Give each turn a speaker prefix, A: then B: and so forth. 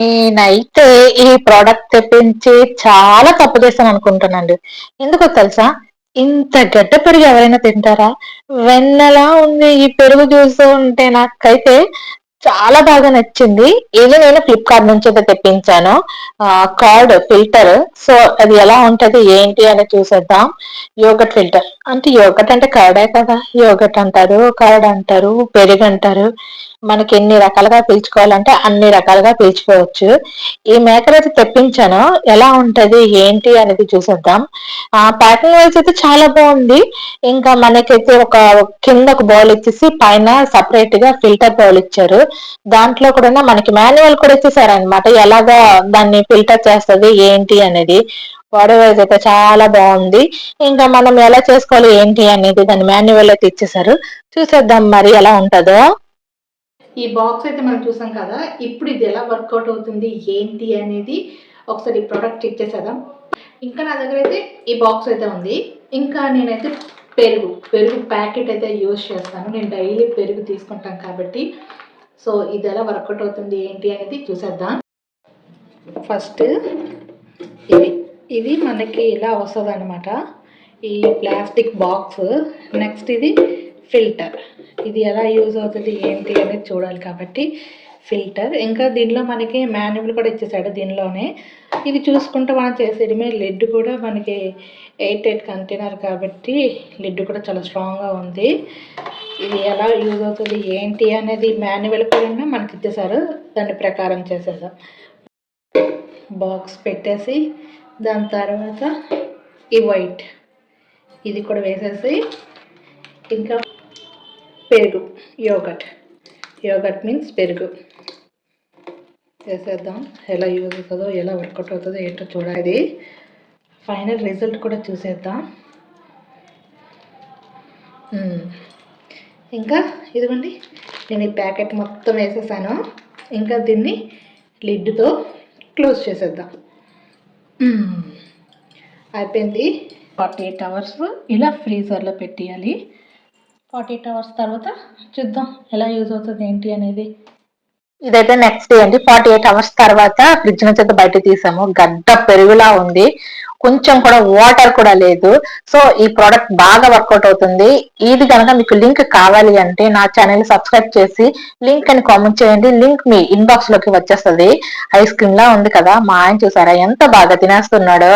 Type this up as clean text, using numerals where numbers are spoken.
A: నేనైతే ఈ ప్రోడక్ట్ తెప్పించి చాలా తప్పు చేశాను అనుకుంటానండి. ఎందుకో తెలుసా? ఇంత గడ్డ పెరుగు ఎవరైనా తింటారా? వెన్నలా ఉంది ఈ పెరుగు చూస్తూ ఉంటే నాకైతే చాలా బాగా నచ్చింది. ఇది నేను ఫ్లిప్‌కార్ట్ నుంచయితే తెప్పించాను. Curd filter. సో, అది ఎలా ఉంటది, ఏంటి అని చూసేద్దాం. Yoghurt filter. అంటే యోగర్ట్ అంటే కర్డే కదా! యోగర్ట్ అంటారు, కర్డ్ అంటారు, పెరుగంటారు. మనకి ఎన్ని రకాలుగా పీల్చుకోవాలంటే అన్ని రకాలుగా పీల్చుకోవచ్చు. ఈ మేకర్ అయితే తెప్పించాను. ఎలా ఉంటది, ఏంటి అనేది చూసేద్దాం. ప్యాకింగ్ వైస్ అయితే చాలా బాగుంది. ఇంకా మనకైతే కింద ఒక బౌల్ ఇచ్చేసి పైన సెపరేట్ గా ఫిల్టర్ బౌల్ ఇచ్చారు. దాంట్లో కూడా మనకి మాన్యువల్ కూడా ఇచ్చేసారనమాట. ఎలాగా దాన్ని ఫిల్టర్ చేస్తది, ఏంటి అనేది. బాడీ వైజ్ అయితే చాలా బాగుంది. ఇంకా మనం ఎలా చేసుకోవాలి, ఏంటి అనేది దాని మాన్యువల్ అయితే ఇచ్చేసారు. చూసేద్దాం మరి ఎలా ఉంటదో.
B: ఈ బాక్స్ అయితే మనం చూసాం కదా. ఇప్పుడు ఇది ఎలా వర్కౌట్ అవుతుంది, ఏంటి అనేది ఒకసారి ఈ ప్రోడక్ట్ చెక్ చేసేద్దాం. ఇంకా నా దగ్గర అయితే ఈ బాక్స్ అయితే ఉంది. ఇంకా నేనైతే పెరుగు ప్యాకెట్ అయితే యూజ్ చేస్తాను. నేను డైలీ పెరుగు తీసుకుంటాను కాబట్టి. సో ఇది ఎలా వర్కౌట్ అవుతుంది, ఏంటి అనేది చూసేద్దాం. ఫస్ట్ ఇది మనకి ఇలా వస్తుంది అనమాట, ఈ ప్లాస్టిక్ బాక్స్. నెక్స్ట్ ఇది ఫిల్టర్. ఇది ఎలా యూజ్ అవుతుంది, ఏంటి అనేది చూడాలి కాబట్టి ఫిల్టర్. ఇంకా దీనిలో మనకి మాన్యువల్ కూడా ఇచ్చేసాడు దీనిలోనే. ఇది చూసుకుంటే మనం చేసేయడమే. లిడ్ కూడా మనకి 8 కంటైనర్ కాబట్టి లిడ్ కూడా చాలా స్ట్రాంగ్గా ఉంది. ఇది ఎలా యూజ్ అవుతుంది, ఏంటి అనేది మాన్యువల్ కూడా మనకి ఇచ్చేసారు. దాని ప్రకారం చేసేసాం. బాక్స్ పెట్టేసి దాని తర్వాత ఈ వైట్ ఇది కూడా వేసేసి, ఇంకా పెరుగు యోగర్ట్ మీన్స్ పెరుగు వేసేద్దాం. ఎలా యూజ్ అవుతుందో, ఎలా వర్కౌట్ అవుతుందో ఏంటో చూడాలి. ఫైనల్ రిజల్ట్ కూడా చూసేద్దాం. ఇంకా ఇదిగోండి, నేను ఈ ప్యాకెట్ మొత్తం వేసేసాను. ఇంకా దీన్ని లిడ్తో క్లోజ్ చేసేద్దాం. అయిపోయింది. 48 అవర్స్ ఇలా ఫ్రీజర్లో పెట్టేయాలి. 48 అవర్స్ తర్వాత చూద్దాం ఎలా యూజ్ అవుతుంది, ఏంటి అనేది.
A: ఇదైతే నెక్స్ట్ డే అండి. 48 అవర్స్ తర్వాత ఫ్రిడ్జ్ నుంచి అయితే బయట తీసాము. గడ్డ పెరుగులా ఉంది, కొంచెం కూడా వాటర్ కూడా లేదు. సో ఈ ప్రోడక్ట్ బాగా వర్కౌట్ అవుతుంది. ఇది కనుక మీకు లింక్ కావాలి అంటే నా ఛానల్ సబ్స్క్రైబ్ చేసి లింక్ అని కామెంట్ చేయండి. లింక్ మీ ఇన్బాక్స్ లోకి వచ్చేస్తుంది. ఐస్ క్రీమ్ లా ఉంది కదా, మా ఆయన చూసారా ఎంత బాగా తినేస్తున్నాడో.